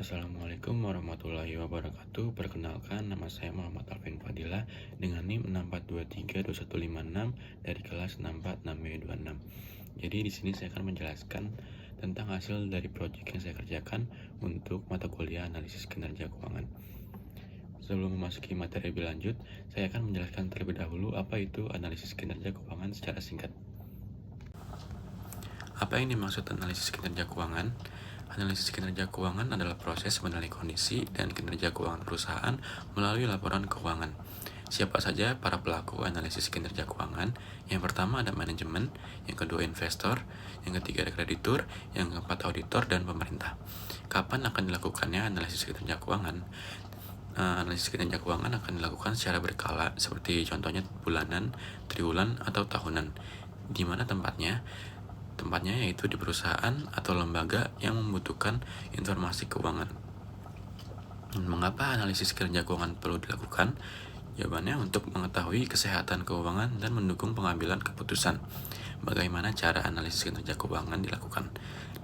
Assalamualaikum warahmatullahi wabarakatuh. Perkenalkan, nama saya Muhammad Alvin Fadilah dengan NIM 642321156 dari kelas 646B26. Jadi di sini saya akan menjelaskan tentang hasil dari proyek yang saya kerjakan untuk mata kuliah analisis kinerja keuangan. Sebelum memasuki materi lebih lanjut, saya akan menjelaskan terlebih dahulu apa itu analisis kinerja keuangan secara singkat. Apa yang dimaksud analisis kinerja keuangan? Analisis kinerja keuangan adalah proses menilai kondisi dan kinerja keuangan perusahaan melalui laporan keuangan. Siapa saja para pelaku analisis kinerja keuangan? Yang pertama ada manajemen, yang kedua investor, yang ketiga ada kreditur, yang keempat auditor dan pemerintah. Kapan akan dilakukannya analisis kinerja keuangan? Analisis kinerja keuangan akan dilakukan secara berkala, seperti contohnya bulanan, triwulan, atau tahunan. Di mana tempatnya? Tempatnya yaitu di perusahaan atau lembaga yang membutuhkan informasi keuangan. Mengapa analisis kinerja keuangan perlu dilakukan? Jawabannya untuk mengetahui kesehatan keuangan dan mendukung pengambilan keputusan. Bagaimana cara analisis kinerja keuangan dilakukan?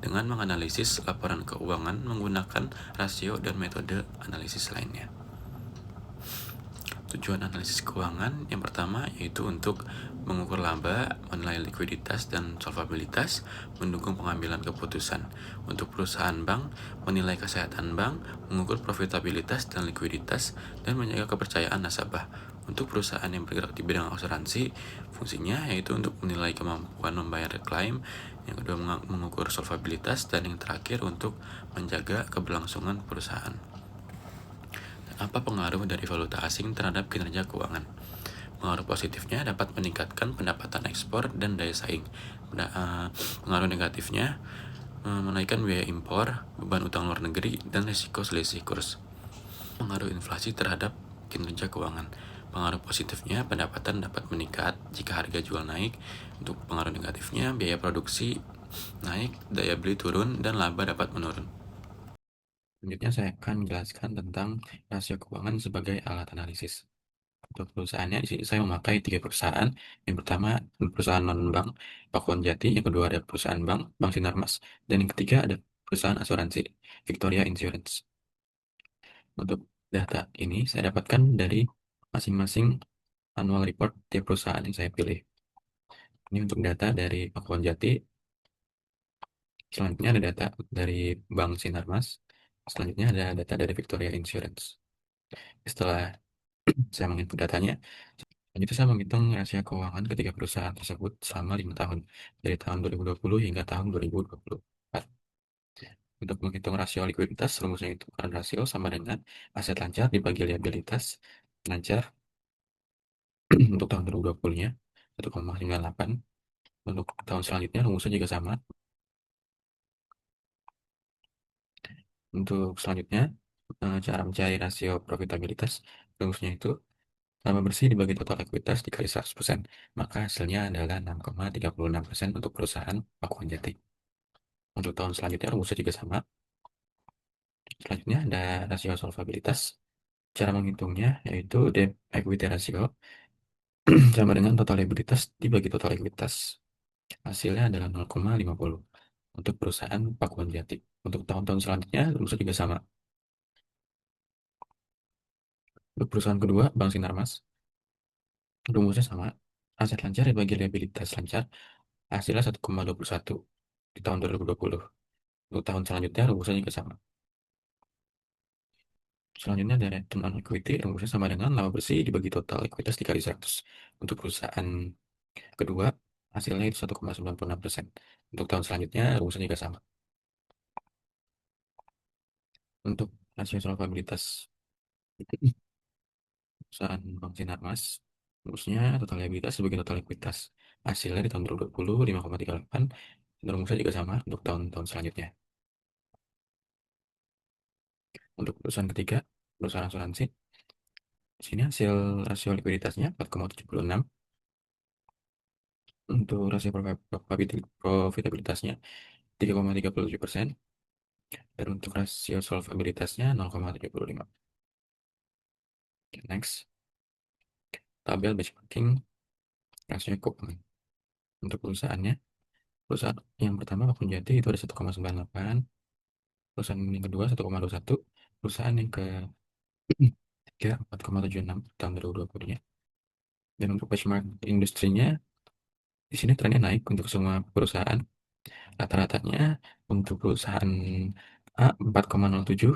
Dengan menganalisis laporan keuangan menggunakan rasio dan metode analisis lainnya. Tujuan analisis keuangan yang pertama yaitu untuk mengukur laba, menilai likuiditas dan solvabilitas, mendukung pengambilan keputusan. Untuk perusahaan bank, menilai kesehatan bank, mengukur profitabilitas dan likuiditas, dan menjaga kepercayaan nasabah. Untuk perusahaan yang bergerak di bidang asuransi, fungsinya yaitu untuk menilai kemampuan membayar klaim, yang kedua mengukur solvabilitas, dan yang terakhir untuk menjaga keberlangsungan perusahaan. Apa pengaruh dari valuta asing terhadap kinerja keuangan? Pengaruh positifnya dapat meningkatkan pendapatan ekspor dan daya saing. Pengaruh negatifnya menaikkan biaya impor, beban utang luar negeri, dan risiko selisih kurs. Pengaruh inflasi terhadap kinerja keuangan. Pengaruh positifnya pendapatan dapat meningkat jika harga jual naik. Untuk pengaruh negatifnya biaya produksi naik, daya beli turun, dan laba dapat menurun. Selanjutnya saya akan menjelaskan tentang rasio keuangan sebagai alat analisis. Untuk perusahaannya, di sini saya memakai 3 perusahaan. Yang pertama, perusahaan non-bank, Pakuan Jati. Yang kedua, ada perusahaan bank, Bank Sinarmas. Dan yang ketiga, ada perusahaan asuransi, Victoria Insurance. Untuk data ini, saya dapatkan dari masing-masing annual report tiap perusahaan yang saya pilih. Ini untuk data dari Pakuan Jati. Selanjutnya ada data dari Bank Sinarmas. Selanjutnya ada data dari Victoria Insurance. Setelah saya menginput datanya, selanjutnya saya menghitung rasio keuangan ketiga perusahaan tersebut selama 5 tahun, dari tahun 2020 hingga tahun 2024. Untuk menghitung rasio likuiditas, rumusnya itu current rasio sama dengan aset lancar dibagi liabilitas lancar untuk tahun 2020-nya 1,98. Untuk tahun selanjutnya rumusnya juga sama. Untuk selanjutnya, cara mencari rasio profitabilitas, rumusnya itu laba bersih dibagi total ekuitas dikali 100%, maka hasilnya adalah 6,36% untuk perusahaan Pakuan Jati. Untuk tahun selanjutnya rumusnya juga sama. Selanjutnya ada rasio solvabilitas. Cara menghitungnya yaitu debt equity ratio sama dengan total liabilitas dibagi total ekuitas. Hasilnya adalah 0,50 untuk perusahaan Pakuan Jati. Untuk tahun-tahun selanjutnya rumusnya juga sama. Untuk perusahaan kedua, Bank Sinarmas, rumusnya sama. Aset lancar dibagi liabilitas lancar, hasilnya 1,21 di tahun 2020. Untuk tahun selanjutnya rumusnya juga sama. Selanjutnya ada return on equity, rumusnya sama dengan laba bersih dibagi total ekuitas dikali 100. Untuk perusahaan kedua, hasilnya itu 1,96%. Untuk tahun selanjutnya rumusnya juga sama. Untuk rasio solvabilitas perusahaan Bank Sinarmas, rumusnya total liabilitas sebagai total ekuitas. Hasilnya di tahun 2020 5,38, dan rumusnya juga sama untuk tahun-tahun selanjutnya. Untuk perusahaan ketiga, perusahaan asuransi, di sini hasil rasio likuiditasnya 4,76. Untuk rasio profitabilitasnya 3,37%. Dan untuk rasio solvabilitasnya 0,75. Oke, next, tabel benchmarking rasio keuangan. Untuk perusahaan yang pertama Pakuan Jati itu ada 1,98. Perusahaan yang kedua 1,21, perusahaan yang ketiga 4,76 tahun 2020 nya. Dan untuk benchmark industrinya di sini trennya naik untuk semua perusahaan. Rata-ratanya untuk perusahaan A 4,07,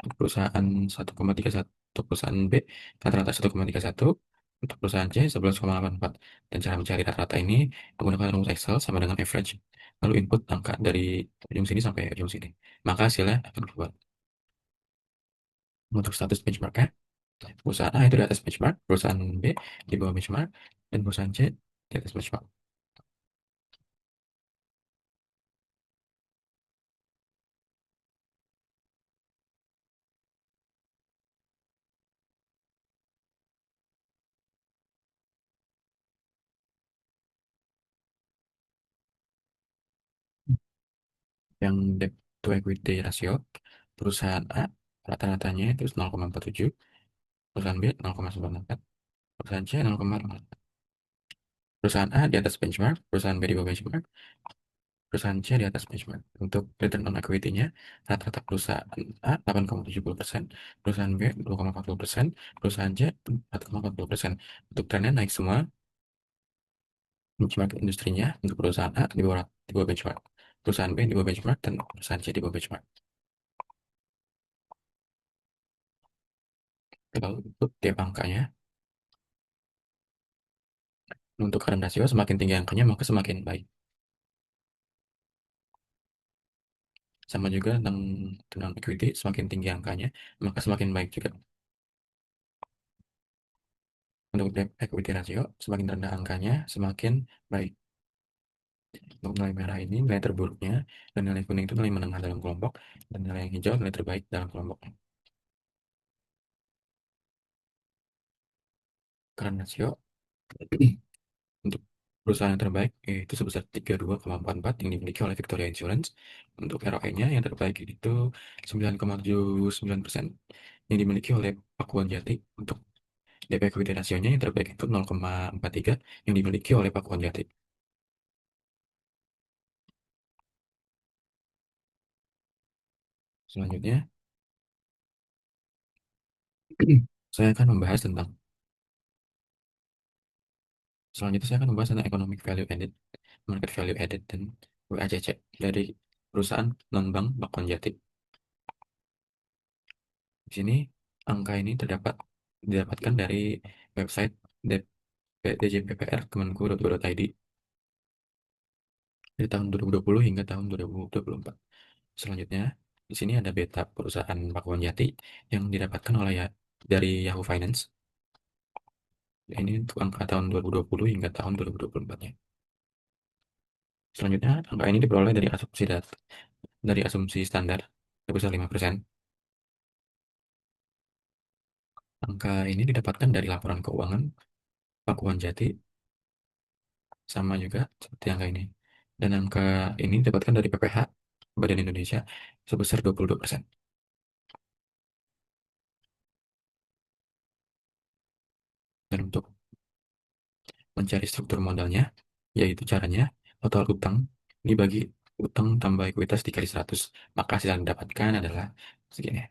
untuk perusahaan 1,31, perusahaan B rata-rata 1,31, untuk perusahaan C 11,84. Dan cara mencari rata-rata ini menggunakan rumus Excel sama dengan average, lalu input angka dari ujung sini sampai ujung sini, maka hasilnya akan keluar. Untuk status benchmarknya, perusahaan A itu di atas benchmark, perusahaan B di bawah benchmark, dan perusahaan C di atas benchmark. Yang debt to equity ratio, perusahaan A rata-ratanya itu 0,47, perusahaan B 0,94, perusahaan C 0,5. Perusahaan A di atas benchmark, perusahaan B di bawah benchmark, perusahaan C di atas benchmark. Untuk return on equity-nya, rata-rata perusahaan A 8,70%, perusahaan B 2,40%, perusahaan C 4,40%. Untuk trennya naik semua. Benchmark industrinya untuk perusahaan A di bawah benchmark, perusahaan B di bawah benchmark, dan perusahaan C di bawah benchmark. Kalau untuk tiap angkanya, untuk current ratio semakin tinggi angkanya maka semakin baik. Sama juga tentang equity, semakin tinggi angkanya maka semakin baik juga. Untuk debt equity ratio, semakin rendah angkanya semakin baik. Untuk nilai merah ini nilai terburuknya, dan nilai kuning itu nilai menengah dalam kelompok, dan nilai yang hijau nilai terbaik dalam kelompok. Current ratio untuk perusahaan yang terbaik itu sebesar 32,44 yang dimiliki oleh Victoria Insurance. Untuk ROE-nya yang terbaik itu 9,79% yang dimiliki oleh Pakuan Jati. Untuk DP equity rasionya yang terbaik itu 0,43 yang dimiliki oleh Pakuan Jati. Selanjutnya, saya akan membahas tentang selanjutnya saya akan membahas tentang economic value added, market value added, dan WACC dari perusahaan non-bank Pakuan Jati. Di sini angka ini didapatkan dari website DJPPR Kemenku.go.id dari tahun 2020 hingga tahun 2024. Selanjutnya, di sini ada beta perusahaan Pakuan Jati yang didapatkan oleh dari Yahoo Finance. Ini untuk angka tahun 2020 hingga tahun 2024-nya. Selanjutnya, angka ini diperoleh dari asumsi standar sebesar 5%. Angka ini didapatkan dari laporan keuangan Pakuan Jati, sama juga seperti angka ini. Dan angka ini didapatkan dari PPH, Badan Indonesia, sebesar 22%. Dan untuk mencari struktur modalnya, yaitu caranya total utang dibagi utang tambah ekuitas dikali 100, maka hasil yang didapatkan adalah segini.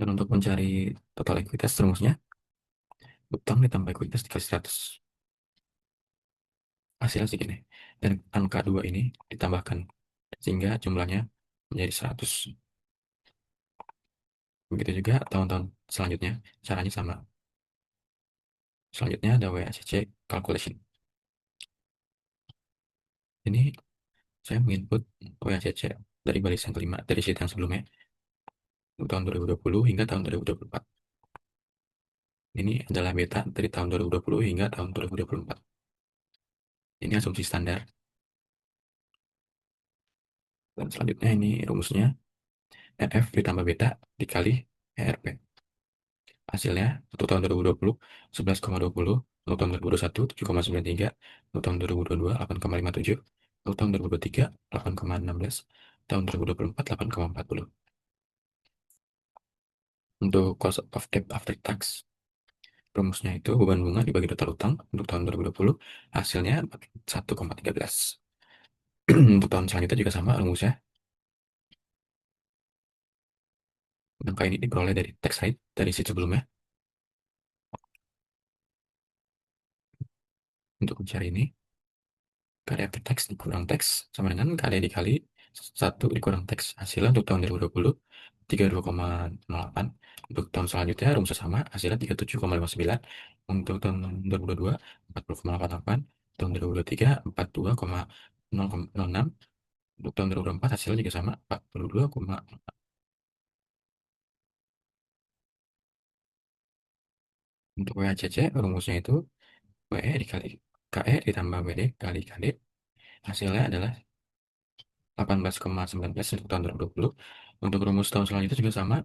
Dan untuk mencari total ekuitas rumusnya, utang ditambah ekuitas dikali 100, hasilnya segini. Dan angka 2 ini ditambahkan, sehingga jumlahnya menjadi 100. Begitu juga tahun-tahun selanjutnya, caranya sama. Selanjutnya ada WACC calculation. Ini saya menginput WACC dari baris yang kelima dari sheet yang sebelumnya, tahun 2020 hingga tahun 2024. Ini adalah beta dari tahun 2020 hingga tahun 2024. Ini asumsi standar. Dan selanjutnya ini rumusnya, RF ditambah beta dikali ERP. Hasilnya, untuk tahun 2020, 11,20, untuk tahun 2021, 7,93, untuk tahun 2022, 8,57, untuk tahun 2023, 8,16, tahun 2024, 8,40. Untuk cost of debt after tax, Rumusnya itu beban bunga dibagi total utang untuk tahun 2020 hasilnya 1,13. Untuk tahun selanjutnya juga sama rumusnya. Angka ini diperoleh dari tax rate dari sheet sebelumnya. Untuk mencari ini, KDA per tax dikurang tax sama dengan KDA dikali 1 dikurang tax. Hasilnya untuk tahun 2020 32,08. Untuk tahun selanjutnya rumusnya sama, hasilnya 37,59. Untuk tahun 2022 40,88. Tahun 2023 42,006. Untuk tahun 2024 hasilnya juga sama 42, untuk WACC rumusnya itu WE dikali KE ditambah WD kali KD. Hasilnya adalah 18,19 untuk tahun 2020. Untuk rumus tahun selanjutnya juga sama.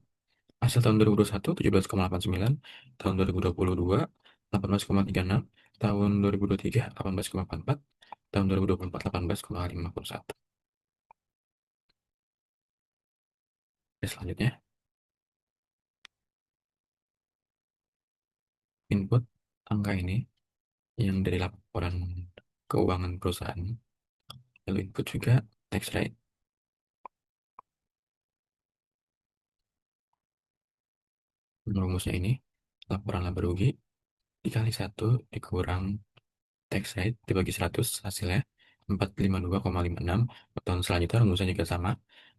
Hasil tahun 2021 17,89, tahun 2022 18,36, tahun 2023 18,44, tahun 2024 18,51. Dan selanjutnya input angka ini yang dari laporan keuangan perusahaan, lalu input juga tax rate. Rumusnya ini laporan laba rugi dikali 1 dikurang tax rate dibagi 100 hasilnya 452,56. Tahun selanjutnya rumusnya juga sama,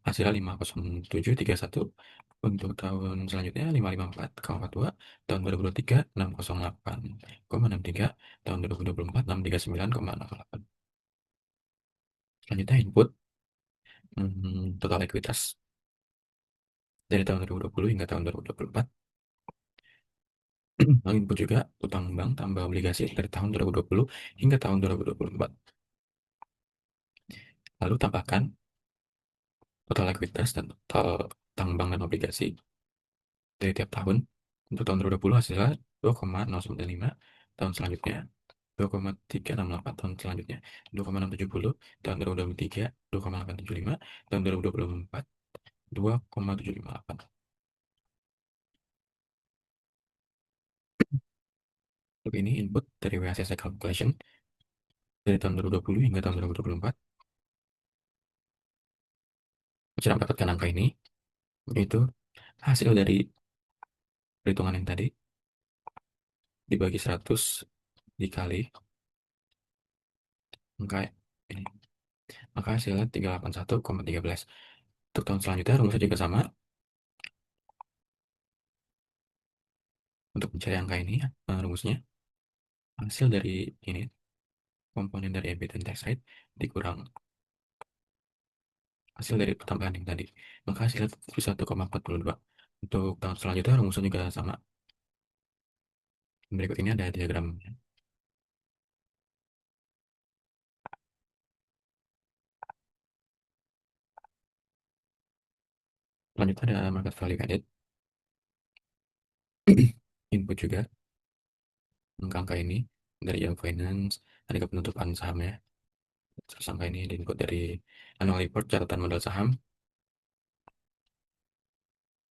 hasilnya 50731. Untuk tahun selanjutnya 554,42. Tahun 2023 608,63. Tahun 2024 639,08. Selanjutnya input total ekuitas dari tahun 2020 hingga tahun 2024. Lalu input juga utang bank tambah obligasi dari tahun 2020 hingga tahun 2024. Lalu tambahkan total ekuitas dan total utang bank dan obligasi dari tiap tahun. Untuk tahun 2020 hasilnya 2,095, tahun selanjutnya 2,368, tahun selanjutnya 2,670, tahun 2023 2,875, tahun 2024 2,758. Untuk ini input dari WACC calculation dari tahun 2020 hingga tahun 2024. Cara mendapatkan angka ini yaitu hasil dari perhitungan yang tadi dibagi 100 dikali angka ini. Maka hasilnya 381,13. Untuk tahun selanjutnya rumusnya juga sama. Untuk mencari angka ini, rumusnya hasil dari ini komponen dari EBIT dan tax rate dikurang hasil dari pertambahan yang tadi. Maka hasilnya 1,42. Untuk tahun selanjutnya rumusnya juga sama. Berikut ini ada diagram. Selanjutnya ada market value added. Input juga angka-angka ini dari Yahoo Finance, harga penutupan sahamnya. Terus angka ini diinput dari annual report catatan modal saham.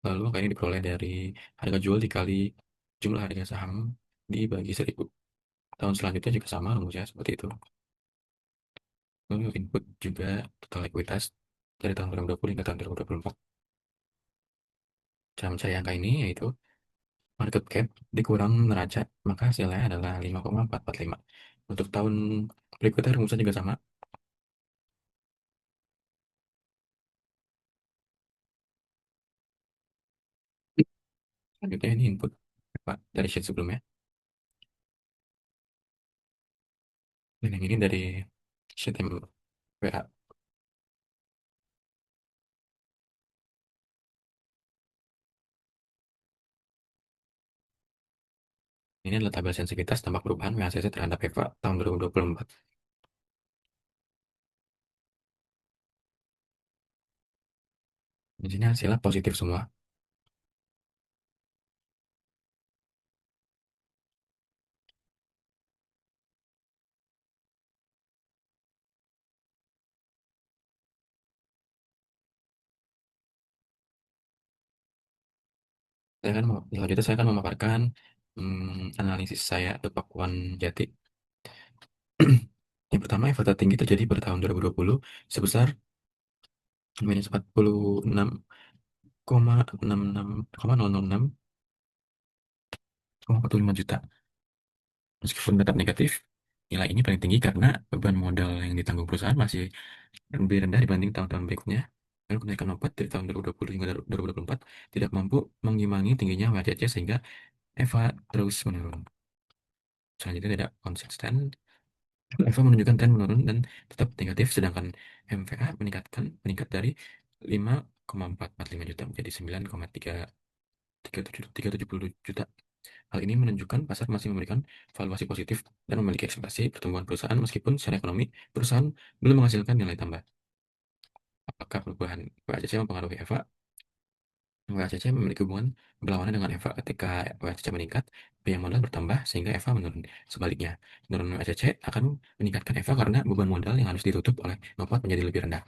Lalu angka ini diperoleh dari harga jual dikali jumlah harga saham dibagi 1000. Tahun selanjutnya juga sama rumusnya seperti itu. Lalu input juga total ekuitas dari tahun 2020 hingga tahun 2024. Cara mencari angka ini yaitu market cap dikurang neraca, maka hasilnya adalah 5,445. Untuk tahun berikutnya rumusnya juga sama. Selanjutnya ini input Pak, dari sheet sebelumnya. Dan yang ini dari sheet yang WA. Ini adalah tabel sensitivitas dampak perubahan WACC terhadap EVA tahun 2024. Di sini hasilnya positif semua. Selanjutnya saya akan memaparkan Analisis saya untuk Pakuan Jati. Yang pertama, EVA tertinggi terjadi pada tahun 2020 sebesar minus 46,66,006,45 juta. Meskipun tetap negatif, nilai ini paling tinggi karena beban modal yang ditanggung perusahaan masih lebih rendah dibanding tahun-tahun berikutnya. Lalu kenaikan lompat dari tahun 2020 hingga 2024 tidak mampu mengimbangi tingginya WACC sehingga EVA terus menurun. Selanjutnya tidak konsisten. EVA menunjukkan tren menurun dan tetap negatif, sedangkan MVA meningkat dari 5,445 juta menjadi 9,370 juta. Hal ini menunjukkan pasar masih memberikan valuasi positif dan memiliki ekspektasi pertumbuhan perusahaan meskipun secara ekonomi perusahaan belum menghasilkan nilai tambah. Apakah perubahan WACC mempengaruhi EVA? WACC memiliki hubungan berlawanan dengan EVA. Ketika WACC meningkat, biaya modal bertambah sehingga EVA menurun. Sebaliknya, menurun WACC akan meningkatkan EVA karena beban modal yang harus ditutup oleh Nopot menjadi lebih rendah.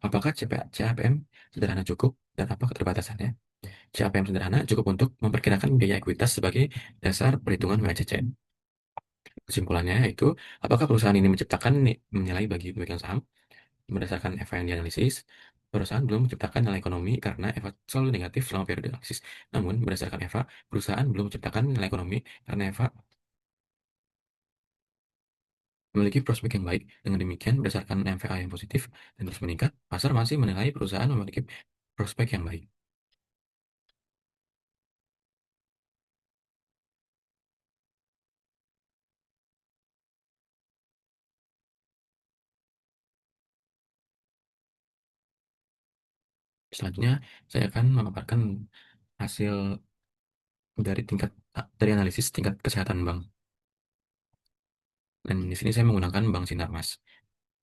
Apakah CAPM sederhana cukup dan apa keterbatasannya? CAPM sederhana cukup untuk memperkirakan biaya ekuitas sebagai dasar perhitungan WACC. Kesimpulannya yaitu, apakah perusahaan ini menciptakan nilai bagi pemegang saham? Berdasarkan EVA yang dianalisis, perusahaan belum menciptakan nilai ekonomi karena EVA selalu negatif selama periode analisis. Namun, berdasarkan EVA, perusahaan belum menciptakan nilai ekonomi karena EVA memiliki prospek yang baik. Dengan demikian, berdasarkan MVA yang positif dan terus meningkat, pasar masih menilai perusahaan memiliki prospek yang baik. Selanjutnya, saya akan memaparkan hasil dari analisis tingkat kesehatan bank. Dan di sini saya menggunakan Bank Sinarmas.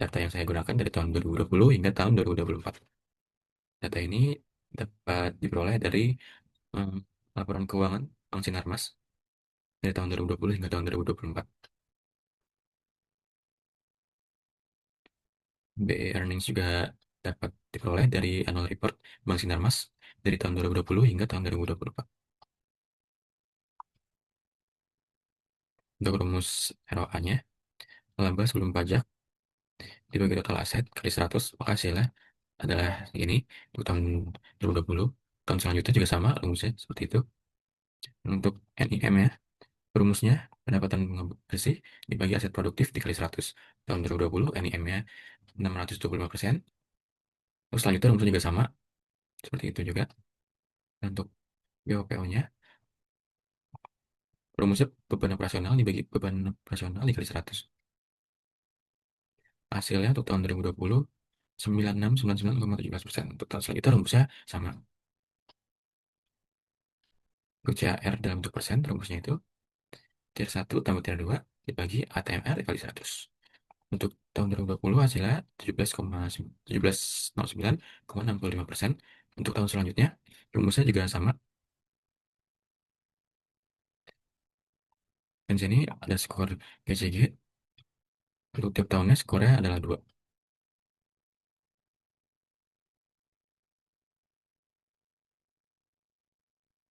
Data yang saya gunakan dari tahun 2020 hingga tahun 2024. Data ini dapat diperoleh dari eh, laporan keuangan Bank Sinarmas dari tahun 2020 hingga tahun 2024. BE earnings juga dapat diperoleh dari annual report Bank Sinarmas dari tahun 2020 hingga tahun 2024. Untuk rumus ROA-nya, laba sebelum pajak dibagi total aset kali 100, maka hasilnya adalah ini untuk tahun 2020. Tahun selanjutnya juga sama rumusnya seperti itu. Untuk NIM ya, rumusnya pendapatan bersih dibagi aset produktif dikali 100. Tahun 2020 NIM-nya 625%. Terus selanjutnya rumusnya juga sama, seperti itu juga. Dan untuk BOPO-nya, rumusnya beban operasional dibagi beban operasional dikali 100. Hasilnya untuk tahun 2020, 9699,17%. Untuk tahun selanjutnya rumusnya sama. Untuk CAR dalam bentuk persen, rumusnya itu tier 1 tambah tier 2 dibagi ATMR dikali 100. Untuk tahun 2020 hasilnya 17,9,65%. Untuk tahun selanjutnya, rumusnya juga sama. Dan di sini ada skor GCG. Untuk tiap tahunnya skornya adalah 2.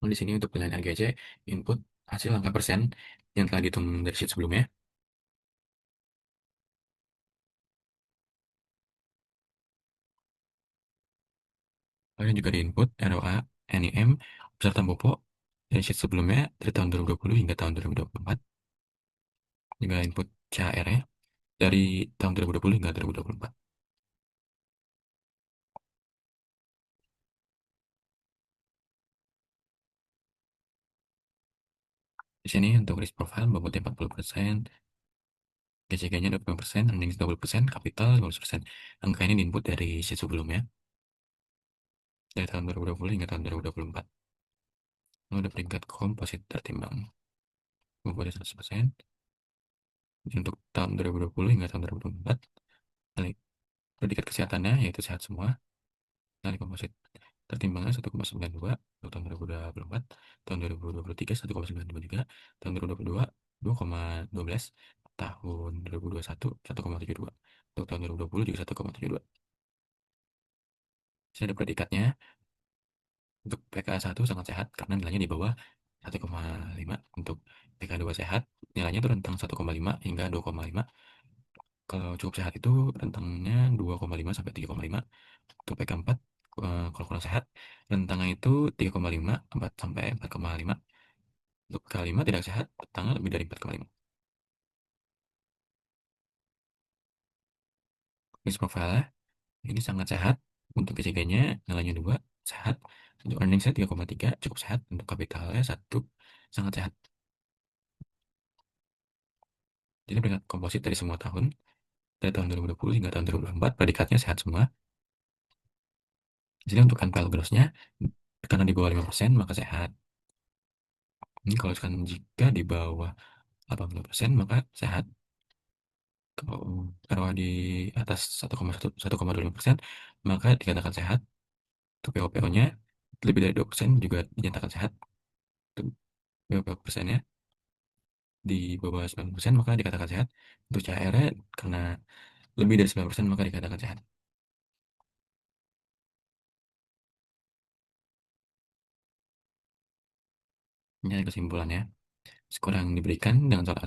Lalu di sini untuk penilaian LGC, input hasil angka persen yang telah dihitung dari sheet sebelumnya. Lalu juga di input ROA, NIM, beserta BOPO dari sheet sebelumnya dari tahun 2020 hingga tahun 2024. Juga input CHR-nya dari tahun 2020 hingga 2024. Di sini untuk risk profile bobotnya 40%, GCG-nya 20%, earnings 20%, capital 15%. Angka ini diinput dari sheet sebelumnya, dari tahun 2020 hingga tahun 2024. Lalu ada peringkat komposit tertimbang. Bobotnya 100%. Untuk tahun 2020 hingga tahun 2024, predikat kesehatannya yaitu sehat semua. Dari komposit tertimbangnya 1,92 untuk tahun 2024, tahun 2023 1,92 juga, tahun 2022 2,12, tahun 2021 1,72, untuk tahun 2020 juga 1,72. Saya ada predikatnya untuk PKA 1 sangat sehat karena nilainya di bawah 1,5. Untuk TK2 sehat, nilainya itu rentang 1,5 hingga 2,5. Kalau cukup sehat itu rentangnya 2,5 sampai 3,5. Untuk PK4, kalau kurang sehat, rentangnya itu 3,5 4 sampai 4,5. Untuk PK5 tidak sehat, rentangnya lebih dari 4,5. Risk profile ini sangat sehat. Untuk KCG-nya nilainya 2, sehat. Untuk earningsnya 3,3, cukup sehat. Untuk kapitalnya 1, sangat sehat. Jadi dengan komposit dari semua tahun, dari tahun 2020 hingga tahun 2024, predikatnya sehat semua. Jadi untuk NPL gross-nya, karena di bawah 5%, maka sehat. Ini kalau misalkan jika di bawah 80%, maka sehat. Kalau kalau di atas 1,1, 1,25%, maka dikatakan sehat. Untuk POPO-nya, lebih dari 2% juga dinyatakan sehat. Untuk POPO persennya, di bawah 9%, maka dikatakan sehat. Untuk CHR-nya, karena lebih dari 9%, maka dikatakan sehat. Ini kesimpulannya. Skor yang diberikan dengan salah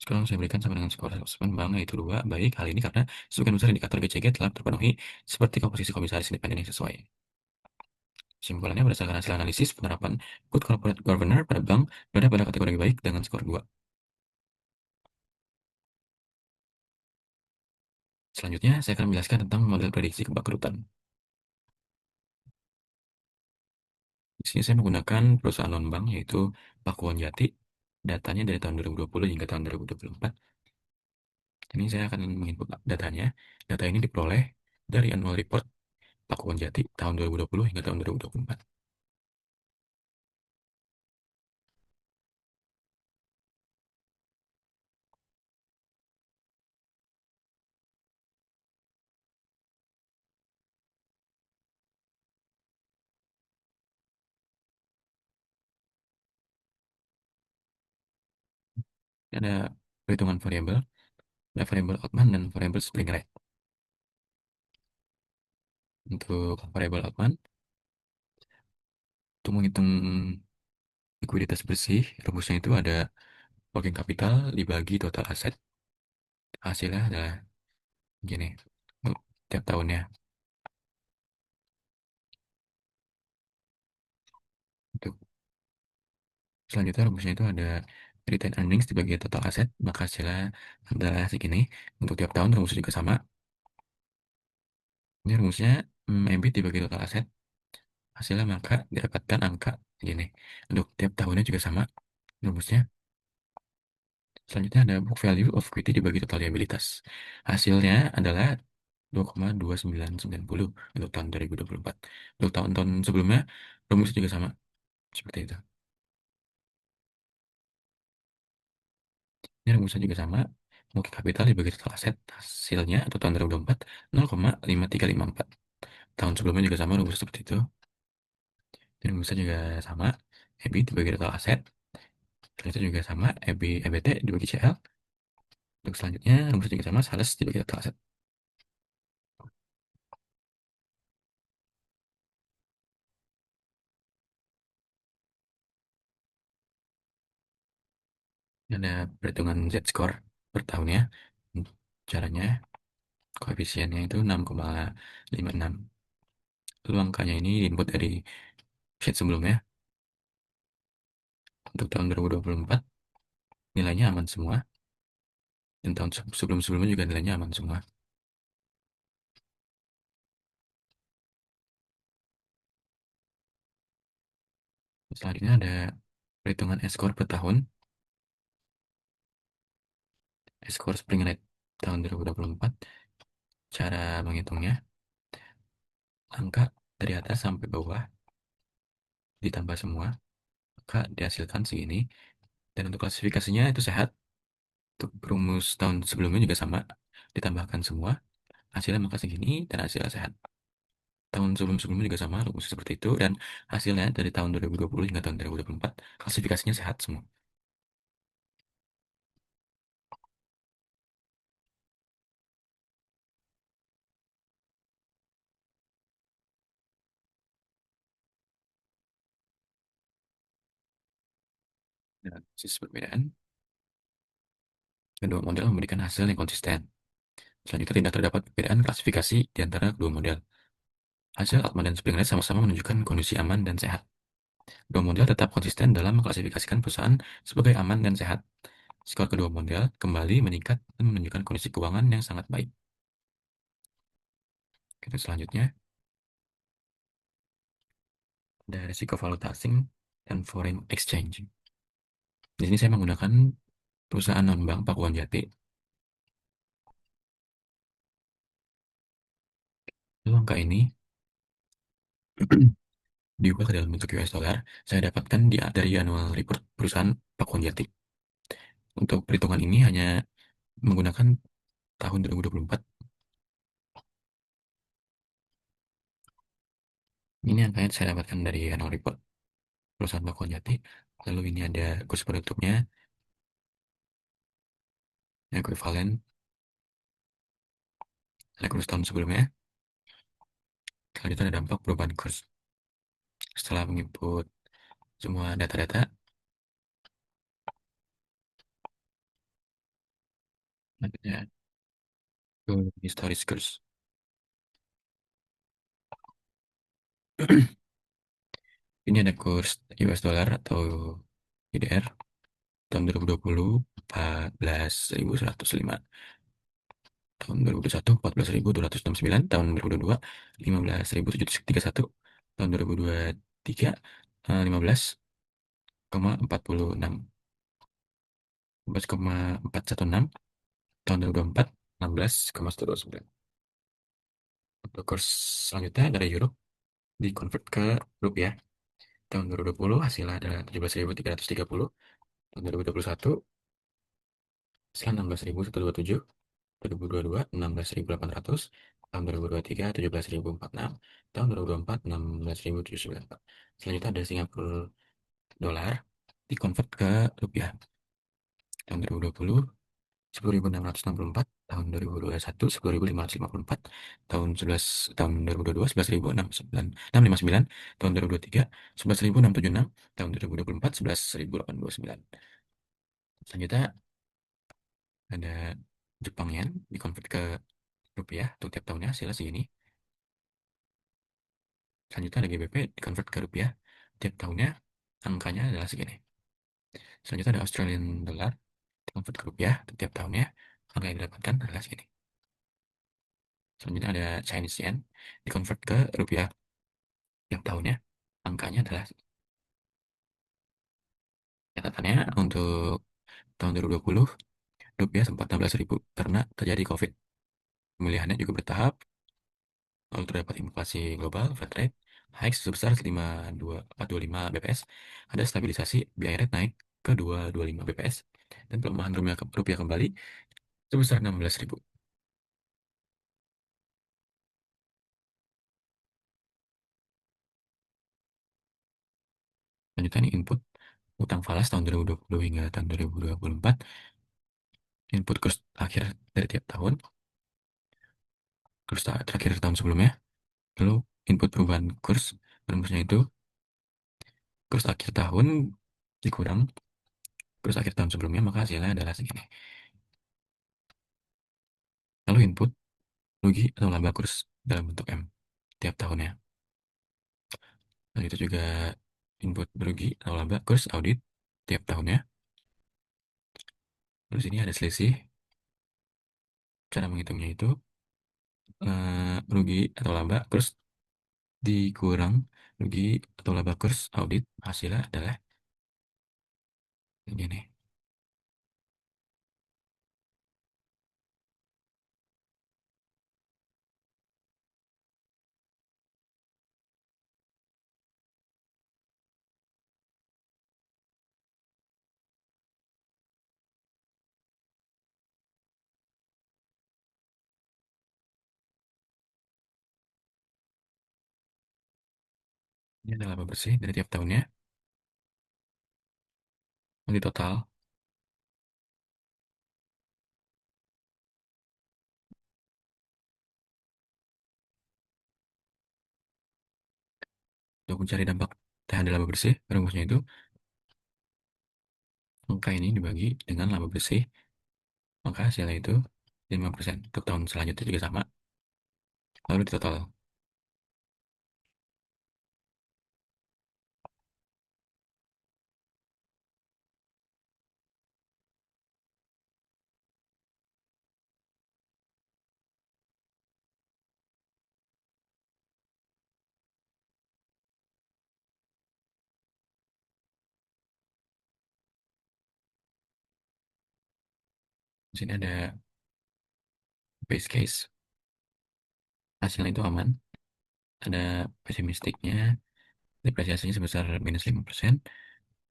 Sekarang saya berikan sama dengan skor 100% Bang, yaitu 2. Baik, hal ini karena sebagian besar indikator GCG telah terpenuhi seperti komposisi komisaris independen yang sesuai. Kesimpulannya berdasarkan hasil analisis penerapan Good Corporate Governor pada bank berada pada kategori baik dengan skor 2. Selanjutnya, saya akan menjelaskan tentang model prediksi kebangkrutan. Di sini saya menggunakan perusahaan non-bank yaitu Pakuwon Jati. Datanya dari tahun 2020 hingga tahun 2024. Ini saya akan menginput datanya. Data ini diperoleh dari annual report Pakuwon Jati tahun 2020 hingga tahun 2024. Ada perhitungan variabel, ada variabel Altman dan variabel spring rate. Untuk variabel Altman, untuk menghitung likuiditas bersih, rumusnya itu ada working capital dibagi total aset. Hasilnya adalah gini, tiap tahunnya. Untuk selanjutnya rumusnya itu ada retained earnings dibagi total aset, maka hasilnya adalah segini. Untuk tiap tahun rumusnya juga sama. Ini rumusnya EBIT dibagi total aset, hasilnya maka didapatkan angka segini. Untuk tiap tahunnya juga sama rumusnya. Selanjutnya ada book value of equity dibagi total liabilitas. Hasilnya adalah 2,2990 untuk tahun 2024. Untuk tahun-tahun sebelumnya, rumusnya juga sama. Seperti itu. Ini rumusnya juga sama. Market capital dibagi total aset. Hasilnya untuk tahun 2024, 0,5354. Tahun sebelumnya juga sama, rumusnya seperti itu. Dan rumusnya juga sama. EBIT dibagi total aset. Selanjutnya juga sama. EBT dibagi CL. Untuk selanjutnya, rumusnya juga sama. Sales dibagi total aset. Ada perhitungan Z-score per tahunnya. Caranya, koefisiennya itu 6,56. Lalu angkanya ini diinput dari sheet sebelumnya. Untuk tahun 2024, nilainya aman semua. Dan tahun sebelum-sebelumnya juga nilainya aman semua. Selanjutnya ada perhitungan S-score per tahun. S-score Spring Rate tahun 2024. Cara menghitungnya, angka dari atas sampai bawah ditambah semua, maka dihasilkan segini. Dan untuk klasifikasinya itu sehat. Untuk rumus tahun sebelumnya juga sama, ditambahkan semua, hasilnya maka segini, dan hasilnya sehat. Tahun sebelum-sebelumnya juga sama, rumusnya seperti itu, dan hasilnya dari tahun 2020 hingga tahun 2024, klasifikasinya sehat semua. Dan sisi perbedaan, kedua model memberikan hasil yang konsisten. Selanjutnya tidak terdapat perbedaan klasifikasi di antara kedua model. Hasil Altman dan Springlet sama-sama menunjukkan kondisi aman dan sehat. Kedua model tetap konsisten dalam mengklasifikasikan perusahaan sebagai aman dan sehat. Skor kedua model kembali meningkat dan menunjukkan kondisi keuangan yang sangat baik. Kita selanjutnya ada risiko valuta asing dan foreign exchange. Di sini saya menggunakan perusahaan non-bank Pakuan Jati. Lalu angka ini diubah ke dalam bentuk US dollar. Saya dapatkan dari annual report perusahaan Pakuan Jati. Untuk perhitungan ini hanya menggunakan tahun 2024. Ini angka yang saya dapatkan dari annual report perusahaan Pakuan Jati. Lalu ini ada kurs penutupnya, ekuivalen, ada kurs tahun sebelumnya. Selanjutnya ada dampak perubahan kurs. Setelah menginput semua data-data, selanjutnya ke historis kurs. Ini ada kurs US dollar atau IDR tahun 2020 14.105, tahun 2021 14.269, tahun 2022 15.731, tahun 2023 15,46, 15,416, tahun 2024 16,129. Untuk kurs selanjutnya dari euro dikonvert ke rupiah. Tahun 2020 hasilnya adalah 17.330, tahun 2021 hasilnya 16.127, 2022 16.800, tahun 2023 17.046, tahun 2024 16.794. Selanjutnya ada Singapura dolar dikonvert ke rupiah. Tahun 2020 10.664, tahun 2021 10.554, tahun 2022 11.659, tahun 2023 11.676, tahun 2024 11.829. Selanjutnya ada Jepang Yen dikonvert ke rupiah untuk tiap tahunnya hasilnya segini. Selanjutnya ada GBP dikonvert ke rupiah tiap tahunnya angkanya adalah segini. Selanjutnya ada Australian dollar dikonvert ke rupiah untuk tiap tahunnya angka yang didapatkan adalah segini. Selanjutnya ada Chinese Yen dikonvert ke rupiah tiap tahunnya angkanya adalah, catatannya untuk tahun 2020 rupiah sempat 16.000 karena terjadi COVID. Pemilihannya juga bertahap, lalu terdapat inflasi global, Fed rate hike sebesar 425 BPS, ada stabilisasi, BI rate naik ke 225 BPS, dan pelemahan rupiah kembali sebesar 16.000. Selanjutnya ini input utang falas tahun 2020 hingga tahun 2024, input kurs akhir dari tiap tahun, kurs terakhir tahun sebelumnya, lalu input perubahan kurs, rumusnya itu kurs akhir tahun dikurang kurs akhir tahun sebelumnya, maka hasilnya adalah segini. Lalu input rugi atau laba kurs dalam bentuk M tiap tahunnya. Dan itu juga input rugi atau laba kurs audit tiap tahunnya. Terus ini ada selisih. Cara menghitungnya itu rugi atau laba kurs dikurang rugi atau laba kurs audit, hasilnya adalah ini. Ini adalah laba bersih dari tiap tahunnya. Nanti total untuk mencari dampak THD laba bersih, rumusnya itu Angka ini dibagi dengan laba bersih, maka hasilnya itu 5%. Untuk tahun selanjutnya juga sama, lalu di total. Di sini ada base case, hasilnya itu aman. Ada pesimistiknya, depresiasinya sebesar -5%.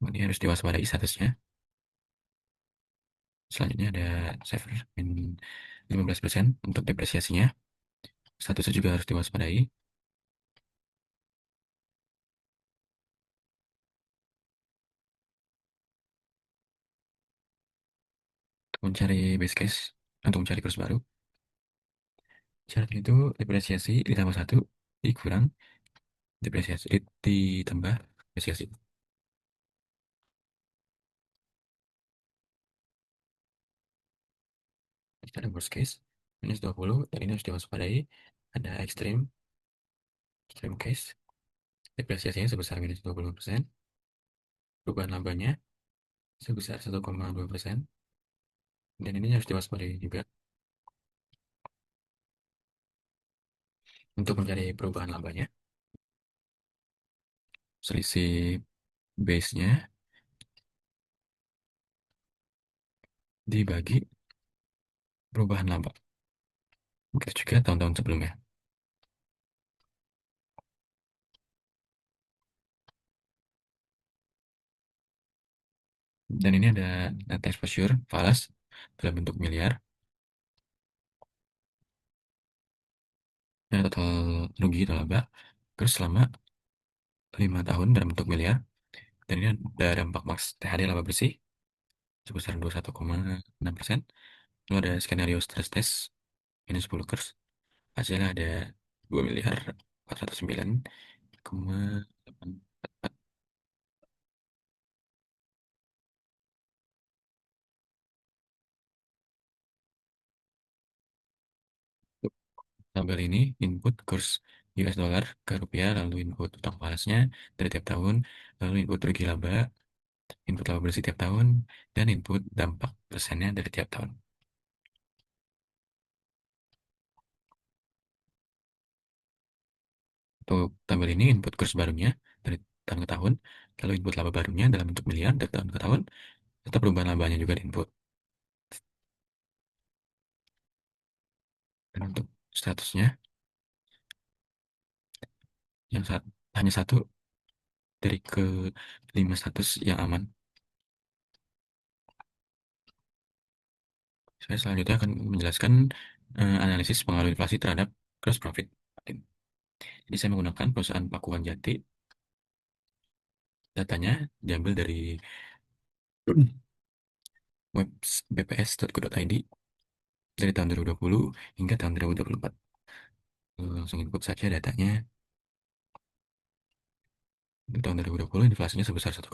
Ini harus diwaspadai statusnya. Selanjutnya ada safer, -15% untuk depresiasinya. Statusnya juga harus diwaspadai. Untuk mencari base case, untuk mencari kurs baru, syaratnya itu depresiasi ditambah satu, dikurang depresiasi, ditambah depresiasi. Kita ada worst case, -20, dan ini harus diwaspadai. Ada extreme case, depresiasinya sebesar -20%, perubahan labanya sebesar 1,2%, dan ini harus diwaspadai juga. Untuk mencari perubahan labanya, selisih base-nya dibagi perubahan laba. Begitu juga tahun-tahun sebelumnya. Dan ini ada net exposure falas dalam bentuk miliar. Ya, total rugi atau laba. Terus selama 5 tahun dalam bentuk miliar. Dan ini ada dampak maks THD laba bersih sebesar 21,6%. Lalu ada skenario stress test -10 kurs. Hasilnya ada 2 miliar 409,8. Tabel ini input kurs US dollar ke rupiah, lalu input utang falasnya dari tiap tahun, lalu input rugi laba, input laba bersih tiap tahun, dan input dampak persennya dari tiap tahun. Untuk tabel ini input kurs barunya dari tahun ke tahun, lalu input laba barunya dalam bentuk miliar dari tahun ke tahun, serta perubahan labanya juga di input. Dan untuk statusnya, yang hanya satu dari ke 5 status yang aman. Saya selanjutnya akan menjelaskan analisis pengaruh inflasi terhadap gross profit. Jadi saya menggunakan perusahaan Pakuan Jati. Datanya diambil dari web bps.co.id dari tahun 2020 hingga tahun 2024. Langsung input saja datanya. Di tahun 2020 inflasinya sebesar 1,68%,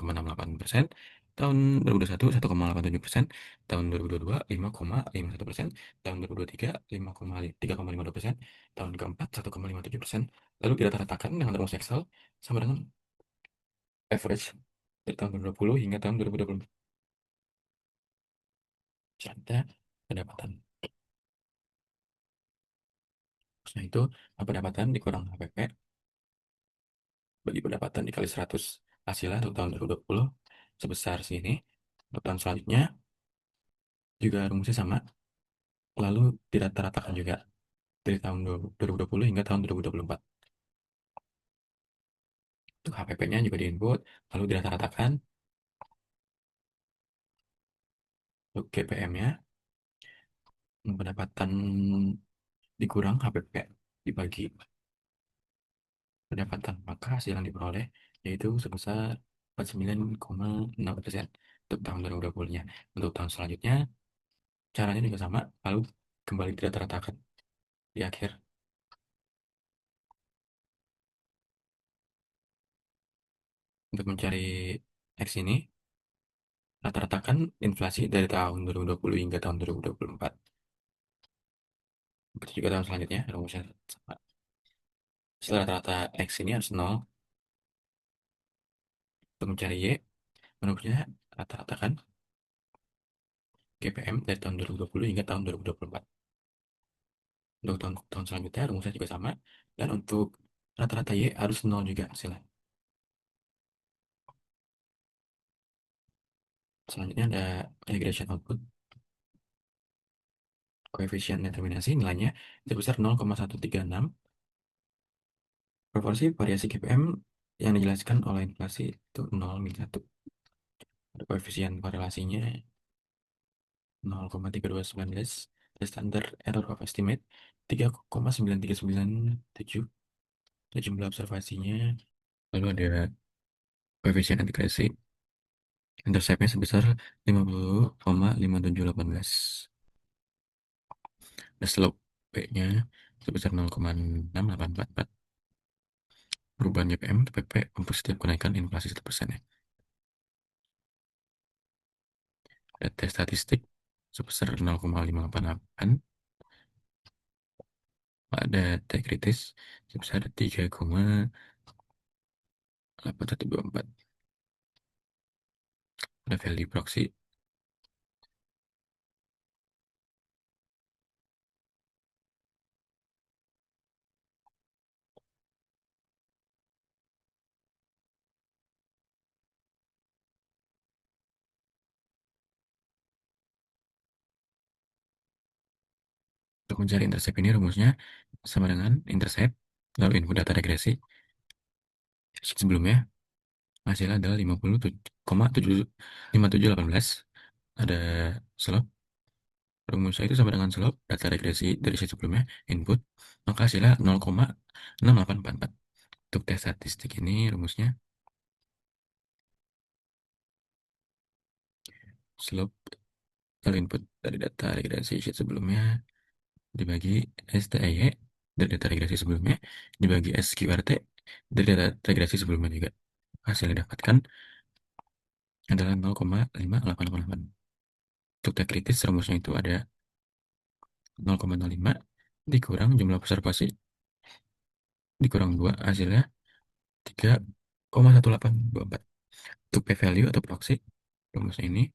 tahun 2021 1,87%, tahun 2022 5,51%, tahun 2023 3,52%, tahun keempat 1,57%. Lalu kita ratakan dengan rumus Excel sama dengan average dari tahun 2020 hingga tahun 2024. Janda pendapatan. Nah itu pendapatan dikurang HPP bagi pendapatan dikali 100 hasilnya untuk tahun 2020 sebesar sini. Untuk tahun selanjutnya juga rumusnya sama, lalu dirata-ratakan juga dari tahun 2020 hingga tahun 2024. Untuk HPP-nya juga diinput, lalu dirata-ratakan. Untuk GPM-nya, pendapatan dikurang HPP dibagi pendapatan, maka hasil yang diperoleh yaitu sebesar 49,6% untuk tahun 2020-nya. Untuk tahun selanjutnya, caranya juga sama, lalu kembali dirata-ratakan di akhir. Untuk mencari X ini, rata-ratakan inflasi dari tahun 2020 hingga tahun 2024. Begitu juga tahun selanjutnya, rumusnya sama. Setelah rata-rata X ini harus 0 untuk mencari Y, rumusnya rata-ratakan GPM dari tahun 2020 hingga tahun 2024. Untuk tahun selanjutnya rumusnya juga sama. Dan untuk rata-rata Y harus 0 juga hasilnya. Selanjutnya ada regression output. Koefisien determinasi nilainya sebesar 0,136. Proporsi variasi GPM yang dijelaskan oleh inflasi itu 0 min 1. Ada koefisien korelasinya 0,329. Ada standar error of estimate 3,9397. Ada jumlah observasinya. Lalu ada koefisien integrasi. Interceptnya sebesar 50,5718. Ada slope P-nya sebesar 0,6844. Perubahan GPM untuk PP untuk setiap kenaikan inflasi 1%, ya. Ada T statistik sebesar 0,588. Ada T kritis sebesar 3,8124. Ada value proxy untuk mencari intercept. Ini rumusnya sama dengan intercept lalu input data regresi sebelumnya, hasilnya adalah 50,5718. Ada slope, rumusnya itu sama dengan slope data regresi dari sheet sebelumnya input, maka hasilnya 0,6844. Untuk tes statistik ini rumusnya slope lalu input dari data regresi sheet sebelumnya dibagi STIY dari data regresi sebelumnya dibagi SQRT dari data regresi sebelumnya juga. Hasil yang didapatkan adalah 0,5888. Untuk T kritis rumusnya itu ada 0,05 dikurang jumlah observasi dikurang 2, hasilnya 3,1824. Untuk p-value atau proxy, rumusnya ini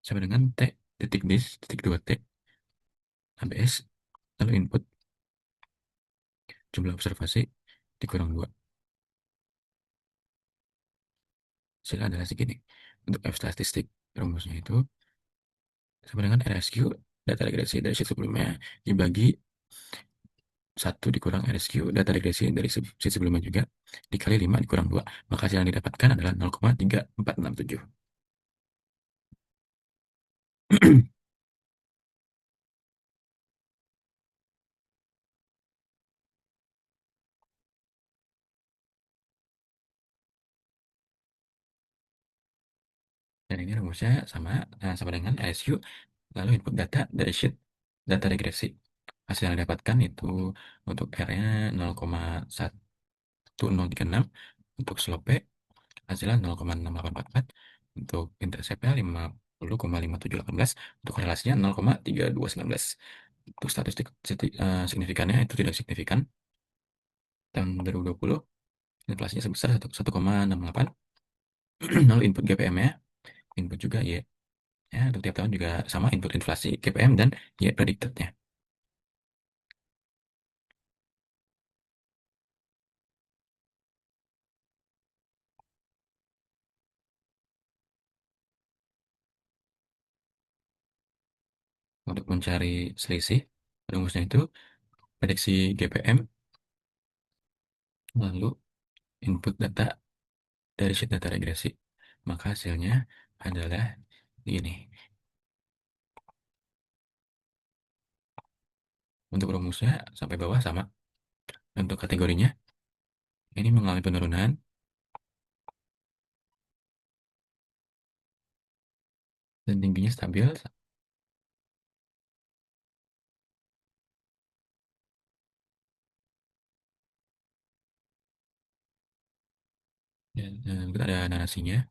sama dengan T titik dis titik 2 T ABS lalu input jumlah observasi dikurang 2, hasilnya adalah segini. Untuk F statistik, rumusnya itu sama dengan RSQ data regresi dari sheet sebelumnya dibagi 1 dikurang RSQ data regresi dari sheet sebelumnya juga dikali 5 dikurang 2, maka hasil yang didapatkan adalah 0,3467. Dan ini rumusnya sama dengan RSQ lalu input data dari sheet data regresi. Hasil yang didapatkan itu untuk R-nya 0,1036, untuk slope hasilnya 0,6844, untuk intercept-nya 50,5718, untuk korelasinya 0,3219. Untuk statistik signifikannya itu tidak signifikan. Tahun 2020 inflasinya sebesar 1,68. Lalu input GPM-nya input juga Y. Ya, untuk tiap tahun juga sama input inflasi GPM dan Y predicted-nya. Untuk mencari selisih, rumusnya itu prediksi GPM, lalu input data dari sheet data regresi. Maka hasilnya adalah ini. Untuk rumusnya sampai bawah sama. Untuk kategorinya, ini mengalami penurunan. Dan tingginya stabil. Dan ada narasinya.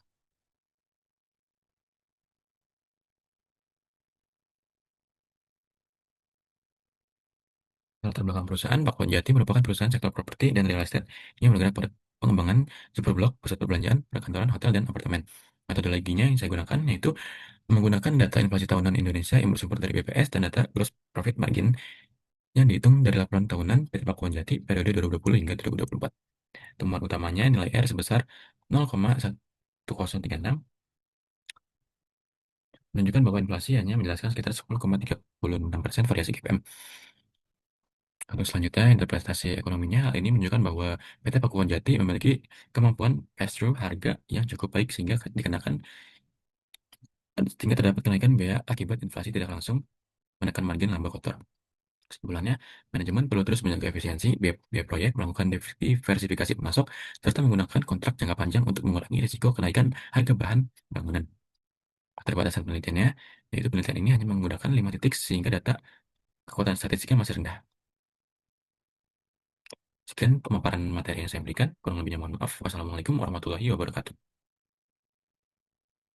Latar belakang perusahaan, Pak Jati merupakan perusahaan sektor properti dan real estate yang bergerak pada pengembangan super blok, pusat perbelanjaan, perkantoran, hotel, dan apartemen. Metodologinya yang saya gunakan yaitu menggunakan data inflasi tahunan Indonesia yang bersumber dari BPS dan data gross profit margin yang dihitung dari laporan tahunan PT Pakuan Jati periode 2020 hingga 2024. Temuan utamanya nilai R sebesar 0,1036 menunjukkan bahwa inflasi hanya menjelaskan sekitar 10,36% variasi GPM. Untuk selanjutnya, interpretasi ekonominya, hal ini menunjukkan bahwa PT Pakuan Jati memiliki kemampuan pass-through harga yang cukup baik sehingga terdapat kenaikan biaya akibat inflasi tidak langsung menekan margin laba kotor. Kesimpulannya, manajemen perlu terus menjaga efisiensi biaya proyek, melakukan diversifikasi pemasok, serta menggunakan kontrak jangka panjang untuk mengurangi risiko kenaikan harga bahan bangunan. Keterbatasan penelitiannya, yaitu penelitian ini hanya menggunakan 5 titik sehingga data kekuatan statistiknya masih rendah. Sekian pemaparan materi yang saya berikan. Kurang lebihnya mohon maaf. Wassalamualaikum warahmatullahi wabarakatuh.